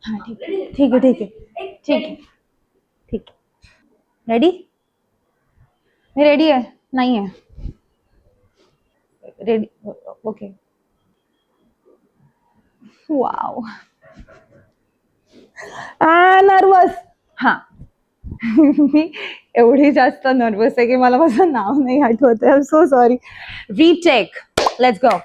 हाँ ठीक है ठीक है ठीक है ठीक है ठीक है। रेडी? मैं रेडी है नहीं है? रेडी? ओके। वाव। नर्वस। हाँ. मी एवढी जास्त नर्वस आहे की मला माझं नाव नाही आठवत. I am so sorry. Retake. Let's go.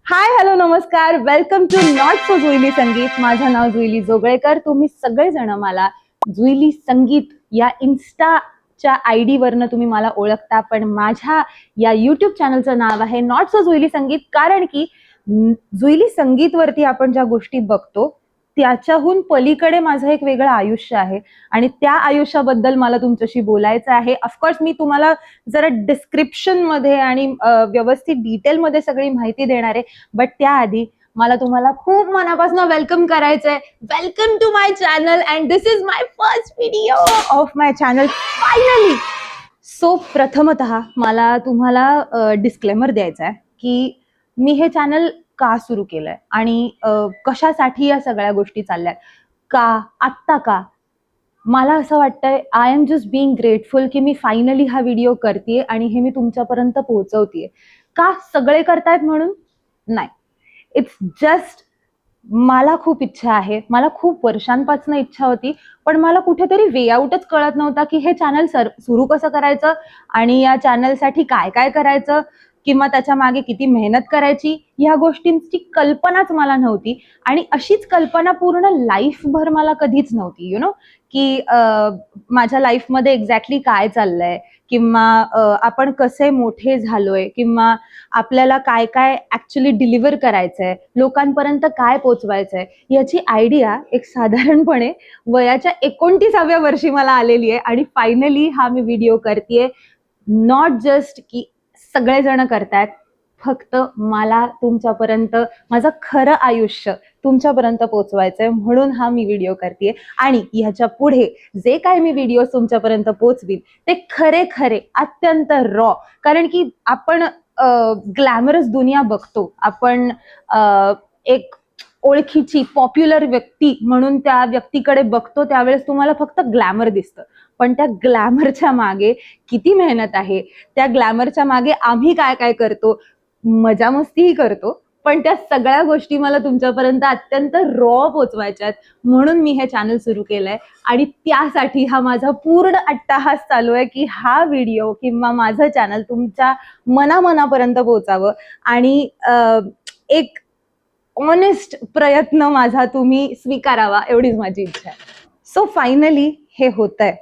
Hi hello नमस्कार. Welcome to not so Juili संगीत. माझं नाव जुईली जोगळेकर. तुम्ही सगळेजण मला जुईली संगीत या इन्स्टाच्या आयडी वरनं तुम्ही मला ओळखता, पण माझ्या या युट्यूब चॅनलचं नाव आहे नॉट सो जुईली संगीत. कारण की जुईली संगीत वरती आपण ज्या गोष्टी बघतो त्याच्याहून पलीकडे माझं एक वेगळं आयुष्य आहे आणि त्या आयुष्याबद्दल मला तुमच्याशी बोलायचं आहे. ऑफकोर्स मी तुम्हाला जरा डिस्क्रिप्शन मध्ये आणि व्यवस्थित डिटेलमध्ये सगळी माहिती देणार आहे, बट त्याआधी मला तुम्हाला खूप मनापासून वेलकम करायचंय. Welcome to my channel and this is my first video of my channel finally. So प्रथमतः मला तुम्हाला डिस्क्लेमर द्यायचा आहे की मी हे चॅनल का सुरू केलंय आणि कशासाठी या सगळ्या गोष्टी चालल्यात, का आत्ता का. मला असं वाटतंय I am just being grateful की मी फायनली हा व्हिडिओ करतेय आणि हे मी तुमच्यापर्यंत पोहोचवतेय. का सगळे करतायत म्हणून नाही, इट्स जस्ट मला खूप इच्छा आहे. मला खूप वर्षांपासून इच्छा होती, पण मला कुठेतरी वे आउटच कळत नव्हता की हे चॅनल सुरू कसं करायचं आणि या चॅनलसाठी काय काय करायचं किंवा त्याच्या मागे किती मेहनत करायची, ह्या गोष्टींची कल्पनाच मला नव्हती. आणि अशीच कल्पना पूर्ण लाईफभर मला कधीच नव्हती. की माझ्या लाईफमध्ये एक्झॅक्टली काय चाललंय किंवा आपण कसे मोठे झालोय किंवा आपल्याला काय काय ऍक्च्युली डिलिव्हर करायचंय, लोकांपर्यंत काय पोचवायचंय, याची आयडिया एक साधारणपणे वयाच्या 29व्या वर्षी मला आलेली आहे. आणि फायनली हा मी व्हिडिओ करतेय. नॉट जस्ट की सगळेजण करतायत, फक्त मला तुमच्यापर्यंत माझं खरं आयुष्य तुमच्यापर्यंत पोहोचवायचंय म्हणून हा मी व्हिडिओ करतेय. आणि ह्याच्या पुढे जे काय मी व्हिडिओ तुमच्यापर्यंत पोहोचवीन ते खरे खरे अत्यंत रॉ. कारण की आपण ग्लॅमरस दुनिया बघतो, आपण एक ओळखीची पॉप्युलर व्यक्ती म्हणून त्या व्यक्तीकडे बघतो, त्यावेळेस तुम्हाला फक्त ग्लॅमर दिसतं, पण त्या ग्लॅमरच्या मागे किती मेहनत आहे, त्या ग्लॅमरच्या मागे आम्ही काय काय करतो, मजा मस्तीही करतो, पण त्या सगळ्या गोष्टी मला तुमच्यापर्यंत अत्यंत रॉ पोचवायच्यात म्हणून मी हे चॅनल सुरू केलंय. आणि त्यासाठी हा माझा पूर्ण अट्टाहास चालू आहे की हा व्हिडिओ किंवा माझं चॅनल तुमच्या मनामनापर्यंत पोहोचावं आणि एक ऑनेस्ट प्रयत्न माझा तुम्ही स्वीकारावा, एवढीच माझी इच्छा आहे. सो फायनली हे होतंय,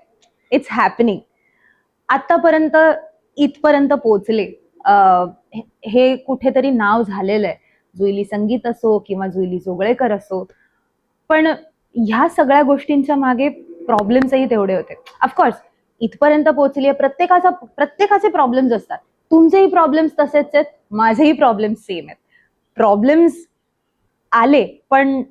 इट्स हॅपनिंग. आतापर्यंत इथपर्यंत पोहोचले, हे कुठेतरी नाव झालेलं आहे, जुईली संगीत असो किंवा जुईली जोगळेकर असो. पण ह्या सगळ्या गोष्टींच्या मागे प्रॉब्लेम्सही तेवढे होते. ऑफकोर्स इथपर्यंत पोहोचली, प्रत्येकाचे प्रॉब्लेम्स असतात. तुमचेही प्रॉब्लेम्स तसेच आहेत, माझेही प्रॉब्लेम्स सेम आहेत. प्रॉब्लेम्स आले, पण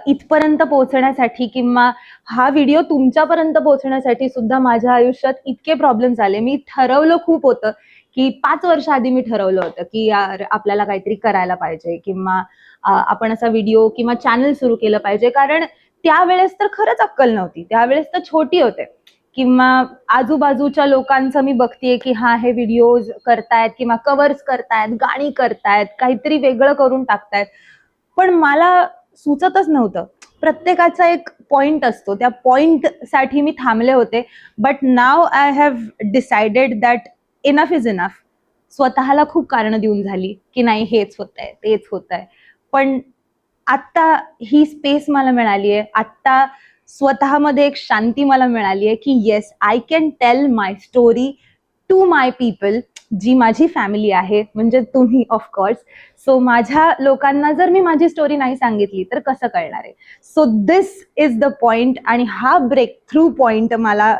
इथपर्यंत पोहोचण्यासाठी किंवा हा व्हिडिओ तुमच्यापर्यंत पोहोचण्यासाठी सुद्धा माझ्या आयुष्यात इतके प्रॉब्लेम्स आले. मी ठरवलं खूप होतं की 5 वर्ष आधी मी ठरवलं होतं की यार आपल्याला काहीतरी करायला पाहिजे किंवा आपण असा व्हिडिओ किंवा चॅनल सुरू केलं पाहिजे. कारण त्यावेळेस तर खरंच अक्कल नव्हती, त्यावेळेस तर छोटी होते किंवा आजूबाजूच्या लोकांचं मी बघतेय की हा हे व्हिडिओज करतायत किंवा कव्हर्स करतायत, गाणी करतायत, काहीतरी वेगळं करून टाकतायत, पण मला सुचतच नव्हतं. प्रत्येकाचा एक पॉइंट असतो, त्या पॉइंट साठी मी थांबले होते. But now I have decided that enough is enough. स्वतःला खूप कारण देऊन झाली की नाही हेच होतंय तेच होतंय, पण आत्ता ही स्पेस मला मिळाली आहे. आत्ता स्वतःमध्ये एक शांती मला मिळाली आहे की yes I can tell my story to my people, जी माझी फॅमिली आहे, म्हणजे तुम्ही ऑफकोर्स. सो माझ्या लोकांना जर मी माझी स्टोरी नाही सांगितली तर कसं कळणार आहे. So this is the point आणि हा ब्रेक थ्रू पॉइंट मला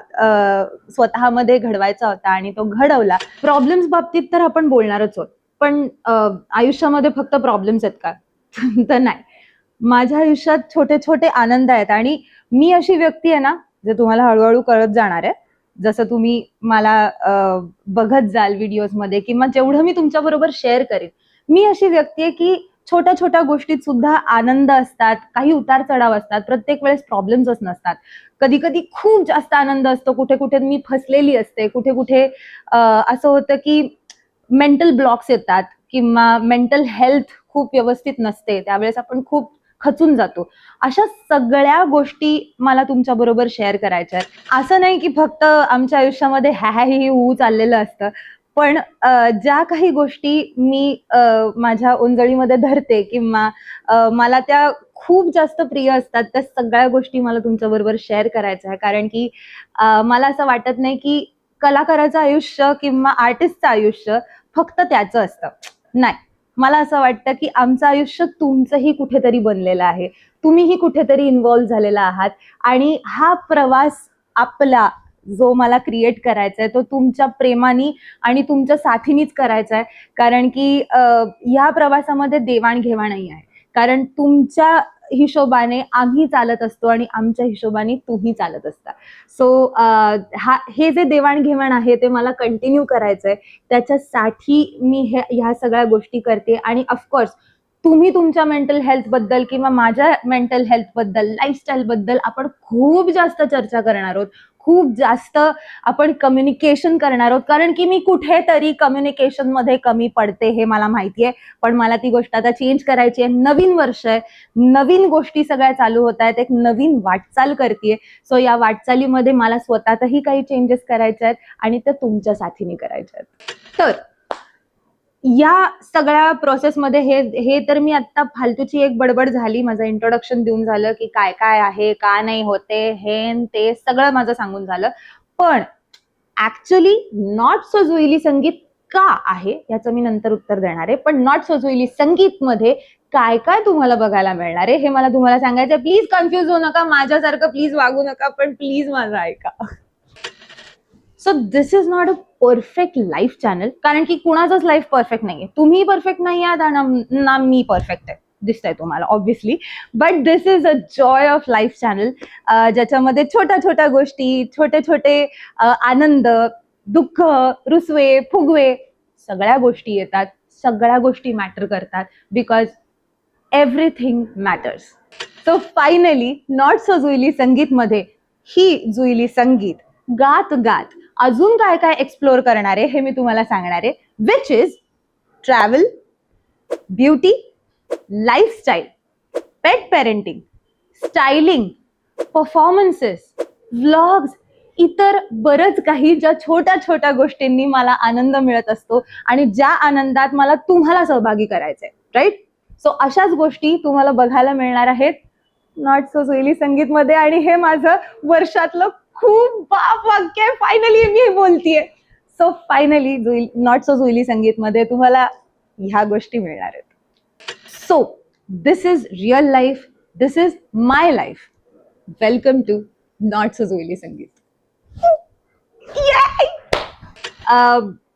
स्वतःमध्ये घडवायचा होता आणि तो घडवला. प्रॉब्लेम्स बाबतीत तर आपण बोलणारच आहोत, पण आयुष्यामध्ये फक्त प्रॉब्लेम्स आहेत का? तर नाही. माझ्या आयुष्यात छोटे छोटे आनंद आहेत आणि मी अशी व्यक्ती आहे ना, जे तुम्हाला हळूहळू कळत जाणार आहे जसं तुम्ही मला बघत जाल व्हिडिओज मध्ये किंवा जेवढं मी तुमच्या बरोबर शेअर करेन. मी अशी व्यक्ती आहे की छोट्या छोट्या गोष्टीत सुद्धा आनंद असतात, काही उतार चढाव असतात, प्रत्येक वेळेस प्रॉब्लेम्सच नसतात. कधी कधी खूप जास्त आनंद असतो, कुठे कुठे मी फसलेली असते, कुठे कुठे असं होतं की मेंटल ब्लॉक्स येतात किंवा मेंटल हेल्थ खूप व्यवस्थित नसते, त्यावेळेस आपण खूप खचून जातो. अशा सगळ्या गोष्टी मला तुमच्या बरोबर शेअर करायच्या आहेत. असं नाही की फक्त आमच्या आयुष्यामध्ये हॅ ही हू चाललेलं असतं, पण ज्या काही गोष्टी मी माझ्या ओंजळीमध्ये धरते किंवा मला त्या खूप जास्त प्रिय असतात, त्या सगळ्या गोष्टी मला तुमच्या बरोबर शेअर करायच्या आहे. कारण की मला असं वाटत नाही की कलाकाराचं आयुष्य किंवा आर्टिस्टचं आयुष्य फक्त त्याचं असतं. नाही, मला असं वाटतं की आमचं आयुष्य तुमचंही कुठेतरी बनलेलं आहे, तुम्हीही कुठेतरी इन्व्हॉल्व्ह झालेला आहात आणि हा प्रवास आपला जो मला क्रिएट करायचा आहे तो तुमच्या प्रेमानी आणि तुमच्या साथीनीच करायचा आहे. कारण की या प्रवासामध्ये देवाणघेवाणही आहे. कारण तुमच्या हिशोबाने आम्ही चालत असतो आणि आमच्या हिशोबाने तुम्ही चालत असता. सो हे जे देवाणघेवाण आहे ते मला कंटिन्यू करायचंय. त्याच्यासाठी मी ह्या सगळ्या गोष्टी करते आणि ऑफकोर्स तुम्ही तुमच्या मेंटल हेल्थ बद्दल किंवा माझ्या मेंटल हेल्थ बद्दल, लाईफस्टाईल बद्दल आपण खूप जास्त चर्चा करणार आहोत. खूप जास्त आपण कम्युनिकेशन करणार आहोत. कारण की मी कुठेतरी कम्युनिकेशन मध्ये कमी पडते हे मला माहितीये, पण मला ती गोष्ट आता चेंज करायची आहे. नवीन वर्ष आहे, नवीन गोष्टी सगळ्या चालू होत आहेत, एक नवीन वाटचाल करतेय. सो या वाटचालीमध्ये मला स्वतःतही काही चेंजेस करायचे आहेत आणि ते तुमच्या साथीने करायचे आहेत. तर या सगळ्या प्रोसेसमध्ये हे तर मी आता फालतूची एक बडबड झाली, माझं इंट्रोडक्शन देऊन झालं की काय काय आहे, का नाही होते, हे ते सगळं माझं सांगून झालं. पण ऍक्च्युली नॉट सो जुईली संगीत का आहे याचं मी नंतर उत्तर देणार आहे. पण नॉट सो जुईली संगीत मध्ये काय काय तुम्हाला बघायला मिळणार आहे हे मला तुम्हाला सांगायचं. प्लीज कन्फ्युज होऊ नका, माझ्यासारखं प्लीज वागू नका, पण प्लीज माझं ऐका. So this is not a perfect life channel, कारण की कुणाचंच लाईफ परफेक्ट नाहीये. तुम्ही परफेक्ट नाही आहात आणि ना मी परफेक्ट आहे, दिसतंय तुम्हाला obviously. But this is a joy of life channel, ज्याच्यामध्ये छोट्या छोट्या गोष्टी, छोटे छोटे आनंद, दुःख, रुसवे, फुगवे सगळ्या गोष्टी येतात. सगळ्या गोष्टी मॅटर करतात, because everything matters. So finally not so Juili Sangeet मध्ये ही जुईली संगीत गात गात अजून काय काय एक्सप्लोर करणार आहे हे मी तुम्हाला सांगणार आहे. Which is travel, beauty, lifestyle, pet parenting, styling, performances, vlogs, इतर बरंच काही ज्या छोट्या छोट्या गोष्टींनी मला आनंद मिळत असतो आणि ज्या आनंदात मला तुम्हाला सहभागी करायचंय, राईट? सो अशाच गोष्टी तुम्हाला बघायला मिळणार आहेत नॉट सो जुईली संगीत मध्ये. आणि हे माझं वर्षातलं खूप बाप वाक्य फायनली मी बोलतीये. So finally not so Juili Sangeet मध्ये तुम्हाला ह्या गोष्टी मिळणार आहेत. So this is real life, this is my life. Welcome to not so Juili Sangeet.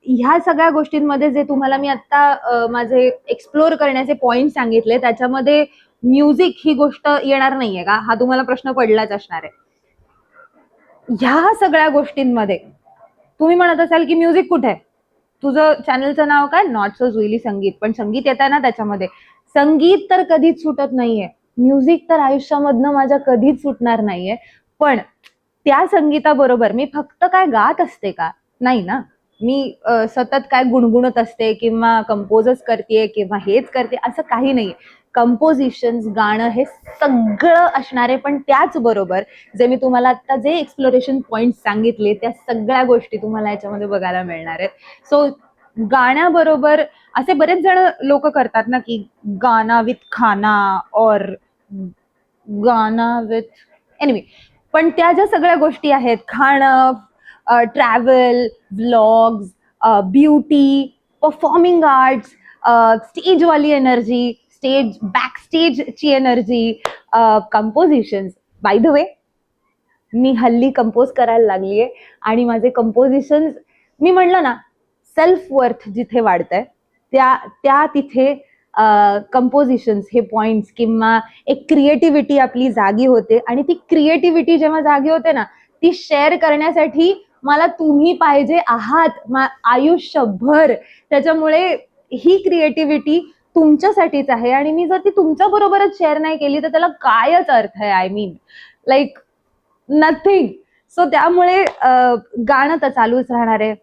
ह्या सगळ्या गोष्टींमध्ये जे तुम्हाला मी आता माझे एक्सप्लोर करण्याचे पॉइंट सांगितले, त्याच्यामध्ये म्युझिक ही गोष्ट येणार नाहीये का, हा तुम्हाला प्रश्न पडलाच असणार आहे. ह्या सगळ्या गोष्टींमध्ये तुम्ही म्हणत असाल की म्युझिक कुठे आहे, तुझं चॅनलचं नाव काय, नॉट सो जुईली संगीत, पण संगीत येतं ना त्याच्यामध्ये. संगीत तर कधीच सुटत नाहीये, म्युझिक तर आयुष्यामधनं माझ्या कधीच सुटणार नाहीये. पण त्या संगीताबरोबर मी फक्त काय गात असते का, नाही ना. मी सतत काय गुणगुणत असते किंवा कंपोजच करते किंवा हेच करते असं काही नाहीये. कंपोजिशन्स, गाणं हे सगळं असणार आहे. पण त्याचबरोबर जे मी तुम्हाला आता जे एक्सप्लोरेशन पॉइंट सांगितले त्या सगळ्या गोष्टी तुम्हाला याच्यामध्ये बघायला मिळणार आहेत. सो गाण्याबरोबर असे बरेच जण लोक करतात ना की गाना विथ खाना और गाना विथ एनिवे, पण त्या ज्या सगळ्या गोष्टी आहेत, खाणं, travel, vlogs, beauty, performing arts, स्टेजवाली एनर्जी, स्टेज बॅक स्टेजची energy, compositions. By the way मी हल्ली कंपोज करायला लागलीये आणि माझे कंपोजिशन्स, मी म्हणलं ना सेल्फ वर्थ जिथे वाढतंय त्या तिथे कंपोजिशन्स हे पॉइंट्स किंवा एक क्रिएटिव्हिटी आपली जागी होते. आणि ती क्रिएटिव्हिटी जेव्हा जागी होते ना, ती शेअर करण्यासाठी मला तुम्ही पाहिजे आहात आयुष्यभर. त्याच्यामुळे ही क्रिएटिव्हिटी तुमच्यासाठीच आहे आणि मी जर ती तुमच्या बरोबरच शेअर नाही केली तर त्याला कायच अर्थ आहे. I mean like nothing. So त्यामुळे गाणं तर चालूच राहणार आहे,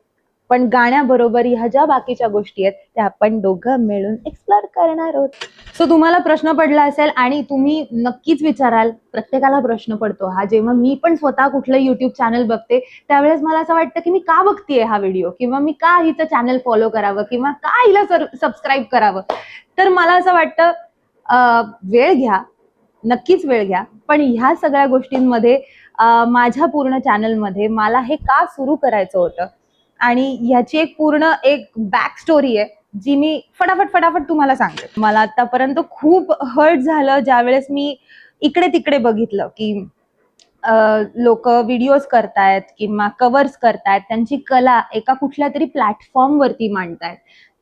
पण गाण्याबरोबर ह्या ज्या बाकीच्या गोष्टी आहेत त्या आपण दोघं मिळून एक्सप्लोर करणार आहोत. सो तुम्हाला प्रश्न पडला असेल आणि तुम्ही नक्कीच विचाराल, प्रत्येकाला प्रश्न पडतो हा. जेव्हा मी पण स्वतः कुठलं युट्यूब चॅनल बघते त्यावेळेस मला असं वाटतं की मी का बघतीये हा व्हिडिओ, किंवा मी का हिचं चॅनल फॉलो करावं, किंवा का हिला सबस्क्राईब करावं. तर मला असं वाटतं वेळ घ्या, नक्कीच वेळ घ्या, पण ह्या सगळ्या गोष्टींमध्ये माझ्या पूर्ण चॅनलमध्ये मला हे का सुरू करायचं होतं आणि ह्याची एक पूर्ण एक बॅक स्टोरी आहे जी मी फटाफट तुम्हाला सांगते. मला आतापर्यंत खूप हर्ट झालं ज्यावेळेस मी इकडे तिकडे बघितलं की लोक व्हिडिओज करतायत किंवा कव्हर्स करतायत, त्यांची कला एका कुठल्या तरी प्लॅटफॉर्मवरती मांडतायत.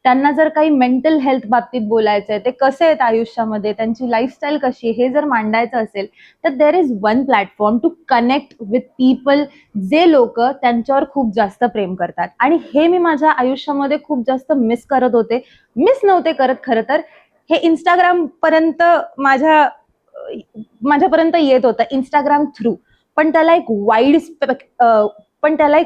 त्यांना जर काही मेंटल हेल्थ बाबतीत बोलायचंय, ते कसे आहेत आयुष्यामध्ये, त्यांची लाईफस्टाईल कशी, हे जर मांडायचं असेल तर there is one platform to connect with people, जे लोक त्यांच्यावर खूप जास्त प्रेम करतात. आणि हे मी माझ्या आयुष्यामध्ये खूप जास्त मिस करत होते. मिस नव्हते करत खरं तर, हे इंस्टाग्राम पर्यंत माझ्यापर्यंत येत होतं इंस्टाग्राम थ्रू, पण त्याला एक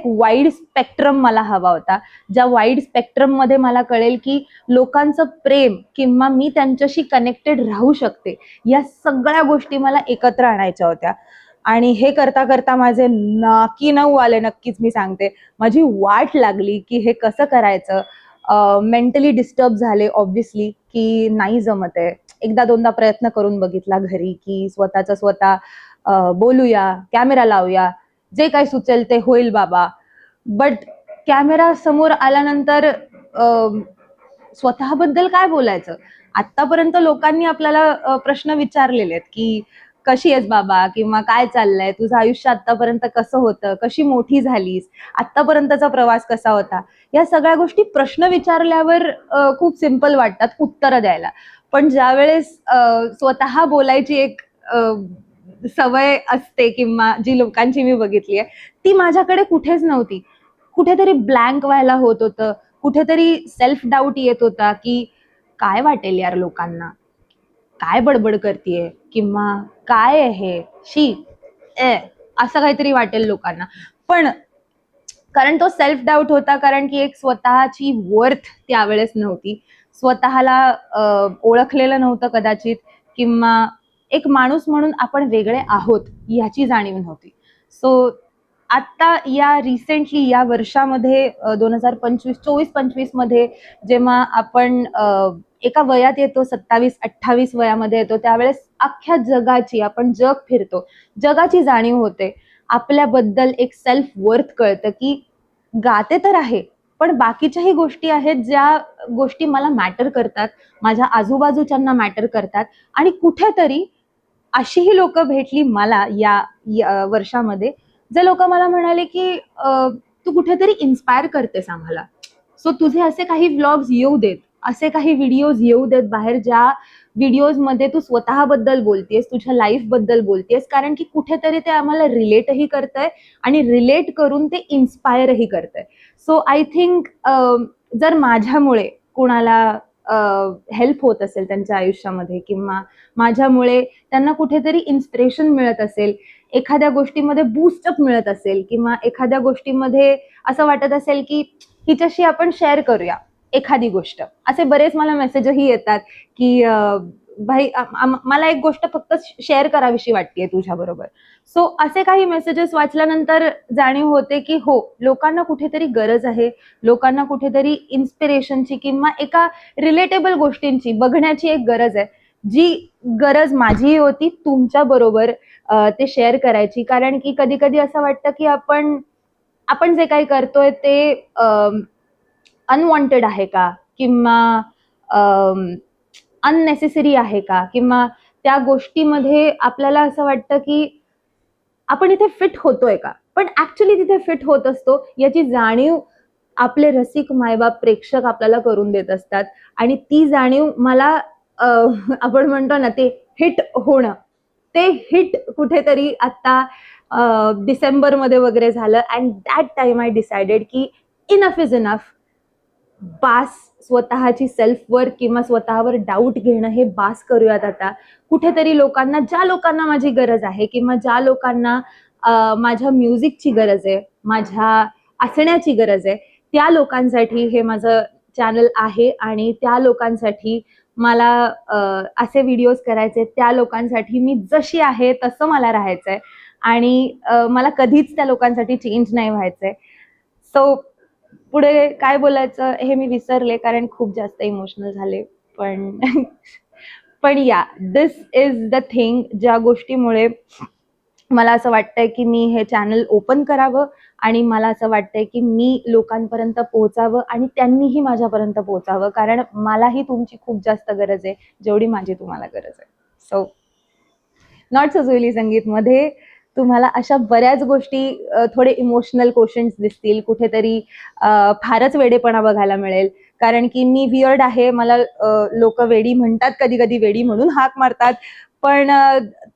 वाईड स्पेक्ट्रम मला हवा होता. ज्या वाईड स्पेक्ट्रम मध्ये मला कळेल की लोकांचं प्रेम किंवा मी त्यांच्याशी कनेक्टेड राहू शकते, या सगळ्या गोष्टी मला एकत्र आणायच्या होत्या. आणि हे करता करता माझे नाकी 9 आले, नक्कीच मी सांगते. माझी वाट लागली की हे कसं करायचं. मेंटली डिस्टर्ब झाले ऑब्व्हियसली, की नाही जमत आहे. एकदा दोनदा प्रयत्न करून बघितला घरी की स्वतः बोलूया, कॅमेरा लावूया, जे काही सुचेल ते होईल बाबा. बट कॅमेरा समोर आल्यानंतर स्वतःबद्दल काय बोलायचं. आतापर्यंत लोकांनी आपल्याला प्रश्न विचारलेले आहेत की कशी आहेस बाबा, किंवा काय चाललंय, तुझं आयुष्य आतापर्यंत कसं होतं, कशी मोठी झालीस, आतापर्यंतचा प्रवास कसा होता. या सगळ्या गोष्टी प्रश्न विचारल्यावर खूप सिंपल वाटतात उत्तरं द्यायला. पण ज्यावेळेस स्वतः बोलायची एक सवय असते किंवा जी लोकांची मी बघितली आहे, ती माझ्याकडे कुठेच नव्हती. कुठेतरी ब्लँक व्हायला होत होतं, कुठेतरी सेल्फ डाऊट येत होता की काय वाटेल यार लोकांना, काय बडबड करतीये, किंवा काय आहे शी असं काहीतरी वाटेल लोकांना. पण कारण तो सेल्फ डाऊट होता, कारण की एक स्वतःची वर्थ त्यावेळेस नव्हती, स्वतःला ओळखलेलं नव्हतं कदाचित, किंवा एक माणूस म्हणून आपण वेगळे आहोत याची जाणीव नव्हती. सो आता या रिसेंटली या वर्षामध्ये 2024-25 मध्ये जेव्हा आपण एका वयात येतो, 27-28 वयामध्ये येतो, त्यावेळेस अख्ख्या जगाची, आपण जग फिरतो, जगाची जाणीव होते. आपल्याबद्दल एक सेल्फ वर्थ कळतं की गाते तर आहे, पण बाकीच्याही गोष्टी आहेत ज्या गोष्टी मला मॅटर करतात, माझ्या आजूबाजूच्यांना मॅटर करतात. आणि कुठेतरी अशीही लोक भेटली मला या वर्षामध्ये, जे लोक मला म्हणाले की तू कुठेतरी इन्स्पायर करतेस आम्हाला. सो तुझे असे काही व्लॉग्स येऊ देत, असे काही व्हिडिओज येऊ देत बाहेर, ज्या व्हिडिओज मध्ये तू स्वतःबद्दल बोलतेस, तुझ्या लाईफ बद्दल बोलतेस, कारण की कुठेतरी ते आम्हाला रिलेटही करतंय आणि रिलेट करून ते इन्स्पायरही करतंय. सो आय थिंक जर माझ्यामुळे कुणाला हेल्प होत असेल त्यांच्या आयुष्यामध्ये, किंवा माझ्यामुळे त्यांना कुठेतरी इन्स्पिरेशन मिळत असेल, एखाद्या गोष्टीमध्ये बूस्टअप मिळत असेल, किंवा एखाद्या गोष्टीमध्ये असं वाटत असेल की हिच्याशी आपण शेअर करूया एखादी गोष्ट, असे बरेच मला मेसेजही येतात की भाई मला एक गोष्ट फक्त शेअर करावीशी वाटतेय तुझ्या बरोबर. सो असे काही मेसेजेस वाचल्यानंतर जाणीव होते की हो, लोकांना कुठेतरी गरज आहे, लोकांना कुठेतरी इन्स्पिरेशनची किंवा एका रिलेटेबल गोष्टींची बघण्याची एक गरज आहे, जी गरज माझीही होती तुमच्या बरोबर ते शेअर करायची. कारण की कधी कधी असं वाटतं की आपण जे काही करतोय ते अनवॉन्टेड आहे का, किंवा अननेसेसरी आहे का, किंवा त्या गोष्टीमध्ये आपल्याला असं वाटतं की आपण इथे फिट होतोय का. पण ऍक्च्युली तिथे फिट होत असतो याची जाणीव आपले रसिक मायबाप प्रेक्षक आपल्याला करून देत असतात. आणि ती जाणीव मला आपण म्हणतो ना ते हिट होणं, ते हिट कुठेतरी आता डिसेंबर मध्ये वगैरे झालं. And that time I decided की इनफ इज इनफ. बास, स्वतःची सेल्फ वर्थ किंवा स्वतःवर डाऊट घेणं हे बास करूयात आता. कुठेतरी लोकांना, ज्या लोकांना माझी गरज आहे किंवा ज्या लोकांना माझ्या म्युझिकची गरज आहे, माझ्या असण्याची गरज आहे, त्या लोकांसाठी हे माझं चॅनल आहे आणि त्या लोकांसाठी मला असे व्हिडिओज करायचे, त्या लोकांसाठी मी जशी आहे तसं मला राहायचंय आणि मला कधीच त्या लोकांसाठी चेंज नाही व्हायचंय. सो पुढे काय बोलायचं हे मी विसरले कारण खूप जास्त इमोशनल झाले. पण पण या, दिस इज द थिंग, ज्या गोष्टीमुळे मला असं वाटतंय की मी हे चॅनल ओपन करावं आणि मला असं वाटतंय की मी लोकांपर्यंत पोहोचावं आणि त्यांनीही माझ्यापर्यंत पोहोचावं, कारण मलाही तुमची खूप जास्त गरज आहे जेवढी माझी तुम्हाला गरज आहे. So not so Juili Sangeet मध्ये तुम्हाला अशा बऱ्याच गोष्टी, थोडे इमोशनल क्वेश्चन्स दिसतील, कुठेतरी फारच वेडेपणा बघायला मिळेल, कारण की मी वियर्ड आहे. मला लोक वेडी म्हणतात, कधी कधी वेडी म्हणून हाक मारतात, पण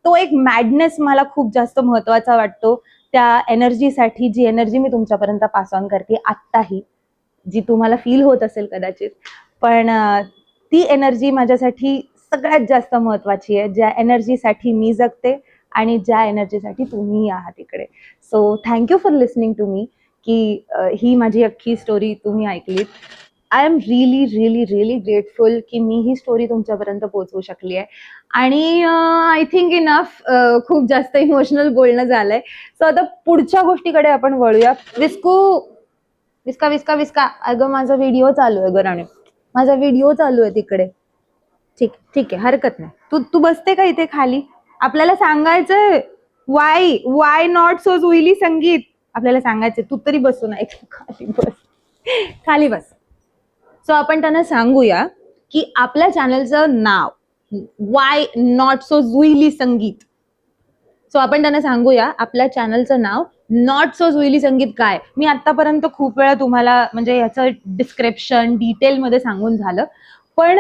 तो एक मॅडनेस मला खूप जास्त महत्वाचा वाटतो त्या एनर्जीसाठी, जी एनर्जी मी तुमच्यापर्यंत पास ऑन करते आत्ताही, जी तुम्हाला फील होत असेल कदाचित, पण ती एनर्जी माझ्यासाठी सगळ्यात जास्त महत्वाची आहे, ज्या एनर्जीसाठी मी जगते आणि ज्या एनर्जीसाठी तुम्ही आहात इकडे. So thank you for listening to me, की ही माझी अख्खी स्टोरी तुम्ही ऐकलीत. I am really really really grateful की मी ही स्टोरी तुमच्यापर्यंत पोहोचवू शकली आहे. आणि आय थिंक इनफ, खूप जास्त इमोशनल बोलणं झालंय. सो आता पुढच्या गोष्टीकडे आपण वळूया. विस्कू, विस्का विस्का विस्का, अगं माझा व्हिडिओ चालू आहे, गराणे माझा व्हिडिओ चालू आहे तिकडे. ठीक ठीक आहे, हरकत नाही. तू तू बसते का इथे खाली? आपल्याला सांगायचंय वाय नॉट सो जुईली संगीत, आपल्याला सांगायचंय. तू तरी बसू ना, खाली बस, खाली बस. सो आपण त्यांना सांगूया की आपल्या चॅनलचं नाव वाय नॉट सो जुईली संगीत. सो आपण त्यांना सांगूया आपल्या चॅनलचं नाव नॉट सो जुईली संगीत काय. मी आतापर्यंत खूप वेळा तुम्हाला म्हणजे याचं डिस्क्रिप्शन डिटेलमध्ये सांगून झालं, पण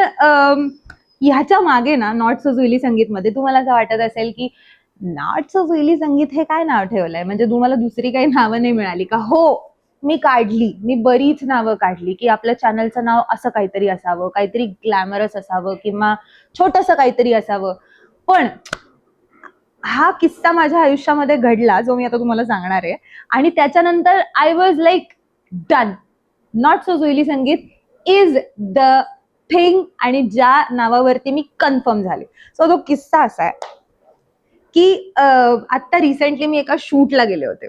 ह्याच्या मागे ना, नॉट सो जुईली संगीत मध्ये तुम्हाला असं वाटत असेल की नॉट सो जुईली संगीत हे काय नाव ठेवलंय, म्हणजे तुम्हाला दुसरी काही नावं नाही मिळाली का? हो, मी काढली, मी बरीच नावं काढली की आपल्या चॅनलचं नाव असं काहीतरी असावं, काहीतरी ग्लॅमरस असावं किंवा छोटंसं काहीतरी असावं. पण हा किस्सा माझ्या आयुष्यामध्ये घडला जो मी आता तुम्हाला सांगणार आहे, आणि त्याच्यानंतर I was like done, not so Juili Sangeet is the thing, आणि ज्या नावावरती मी कन्फर्म झाले. सो तो किस्सा असा आहे की आता रिसेंटली मी एका शूटला गेले होते.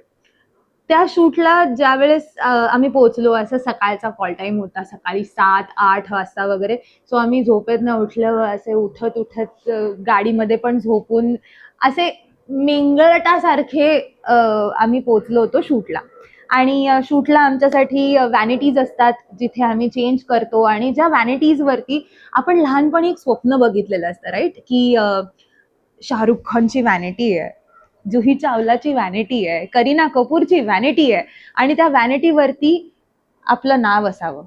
त्या शूटला ज्या वेळेस आम्ही पोहोचलो, असं सकाळचा कॉल टाइम होता, सकाळी 7-8 वाजता वगैरे. सो आम्ही झोपेतनं उठलं, असे उठत उठत गाडीमध्ये पण झोपून असे मेंगळटासारखे आम्ही पोहोचलो होतो शूटला. आणि शूटला आमच्यासाठी व्हॅनिटीज असतात जिथे आम्ही चेंज करतो, आणि ज्या व्हॅनिटीज वरती आपण लहानपणी एक स्वप्न बघितलेलं असतं, राईट, की शाहरुख खानची व्हॅनिटी आहे, जुही चावलाची व्हॅनिटी आहे, करीना कपूरची व्हॅनिटी आहे, आणि त्या व्हॅनिटीवरती आपलं नाव असावं,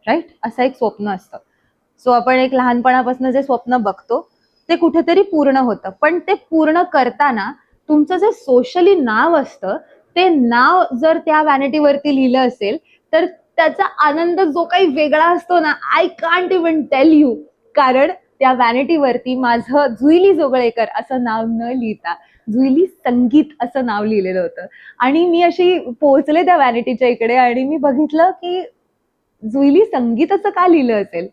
राईट, असं एक स्वप्न असतं. सो आपण एक लहानपणापासून जे स्वप्न बघतो ते कुठेतरी पूर्ण होतं, पण ते पूर्ण करताना तुमचं जे सोशली नाव असतं ते नाव जर त्या व्हॅनिटीवरती लिहिलं असेल तर त्याचा आनंद जो काही वेगळा असतो ना, I can't even tell you. कारण त्या व्हॅनिटीवरती माझं जुईली जोगळेकर असं नाव न लिहिता जुईली संगीत असं नाव लिहिलेलं होतं. आणि मी अशी पोहोचले त्या व्हॅनिटीच्या इकडे आणि मी बघितलं की जुईली संगीत असं का लिहिलं असेल.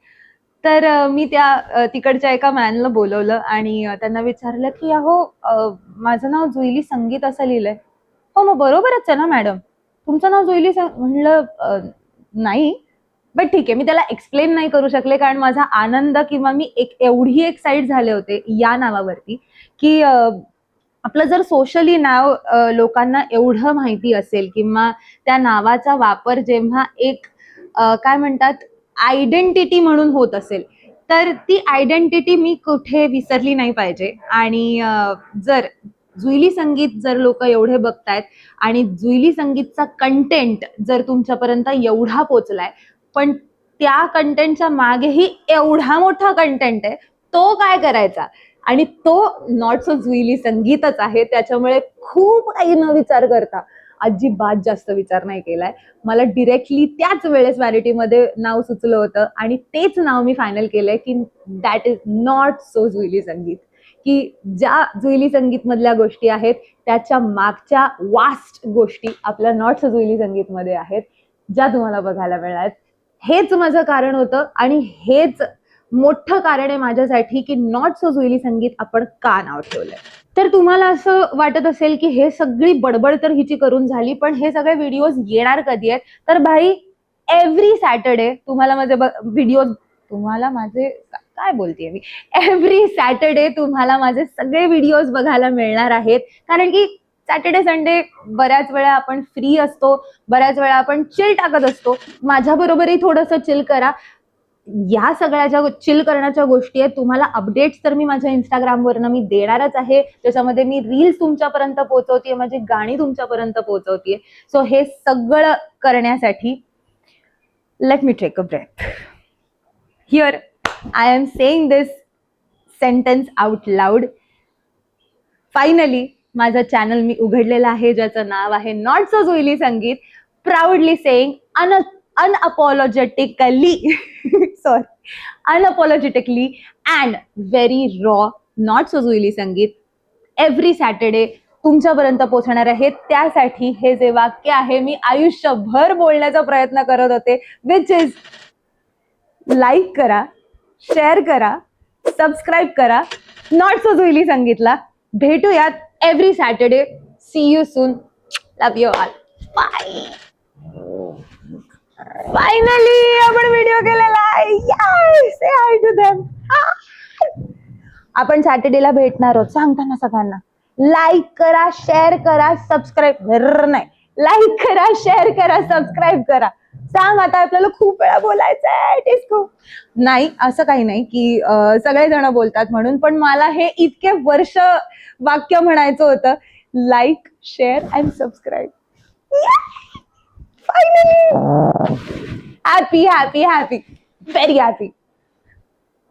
तर मी त्या तिकडच्या एका मॅनला बोलवलं आणि त्यांना विचारलं की अहो, माझं नाव जुईली संगीत असं लिहिलंय. हो, मग बरोबरच आहे ना मॅडम, तुमचं नाव जुईली म्हणलं नाही, बट ठीक आहे. मी त्याला एक्सप्लेन नाही करू शकले कारण माझा आनंद किंवा मी एवढी एक्साइट झाले होते या नावावरती की आपलं जर सोशली नाव लोकांना एवढं माहिती असेल किंवा त्या नावाचा वापर जेव्हा एक काय म्हणतात आयडेंटिटी म्हणून होत असेल, तर ती आयडेंटिटी मी कुठे विसरली नाही पाहिजे. आणि जर जुईली संगीत जर लोक एवढे बघतायत आणि जुईली संगीतचा कंटेंट जर तुमच्यापर्यंत एवढा पोचलाय, पण त्या कंटेंटच्या मागेही एवढा मोठा कंटेंट आहे, तो काय करायचा, आणि तो नॉट सो जुईली संगीतच आहे. त्याच्यामुळे खूप काही न विचार करता अजिबात जास्त विचार नाही केलाय. मला डिरेक्टली त्याच वेळेस व्हॅनिटीमध्ये नाव सुचलं होतं आणि तेच नाव मी फायनल केलंय की that is not so Juili संगीत. की ज्या जुईली संगीत मधल्या गोष्टी आहेत त्याच्या मागच्या वास्ट गोष्टी आपल्या नॉट सो जुईली संगीत मध्ये आहेत, ज्या तुम्हाला बघायला मिळणार. हेच माझं कारण होतं आणि हेच मोठं कारण आहे माझ्यासाठी की नॉट सो जुईली संगीत आपण का नाव ठेवलंय. तर तुम्हाला असं वाटत असेल की हे सगळी बडबड तर हिची करून झाली, पण हे सगळे व्हिडिओज येणार कधी आहेत? तर भाई एव्हरी सॅटर्डे तुम्हाला माझे व्हिडिओज, तुम्हाला माझे काय बोलतेय मी, एव्हरी सॅटर्डे तुम्हाला माझे सगळे व्हिडिओज बघायला मिळणार आहेत. कारण की सॅटर्डे संडे बऱ्याच वेळा आपण फ्री असतो, बऱ्याच वेळा आपण चिल टाकत असतो. माझ्या बरोबरही थोडंसं चिल करा. या सगळ्या ज्या चिल करण्याच्या गोष्टी आहेत, तुम्हाला अपडेट्स तर मी माझ्या इंस्टाग्रामवरनं मी देणारच आहे. त्याच्यामध्ये मी रील्स तुमच्यापर्यंत पोहोचवतेय, माझी गाणी तुमच्यापर्यंत पोहोचवतेय. सो हे सगळं करण्यासाठी let me take a breath. Here I am saying this sentence out loud. Finally माझं चॅनल मी उघडलेलं आहे, ज्याचं नाव आहे not so Juili Sangeet. Proudly saying unapologetically sorry, unapologetically and very raw not so Juili Sangeet every Saturday तुमच्यापर्यंत पोहोचणार आहे. त्यासाठी हे जे वाक्य आहे मी आयुष्यभर बोलण्याचा प्रयत्न करत होते, विच इज लाईक करा, शेअर करा, सबस्क्राईब करा नॉट सो जुईली संगीतला. भेटूयात every Saturday. See you soon. Love you all. Bye. Finally आपण व्हिडिओ केलेला आहे. Say hi to them. आपण सॅटर्डेला भेटणार आहोत. सांगताना सगळ्यांना लाईक करा, शेअर करा, सबस्क्राईब नाही, लाईक करा, शेअर करा, सबस्क्राईब करा. सांग आता, आपल्याला खूप वेळा बोलायचं आहे डिस्को. नाही असं काही नाही की सगळेजण बोलतात म्हणून, पण मला हे इतके वर्ष वाक्य म्हणायचं होतं. Like, share and subscribe. Finally! Happy, happy, happy. Very happy.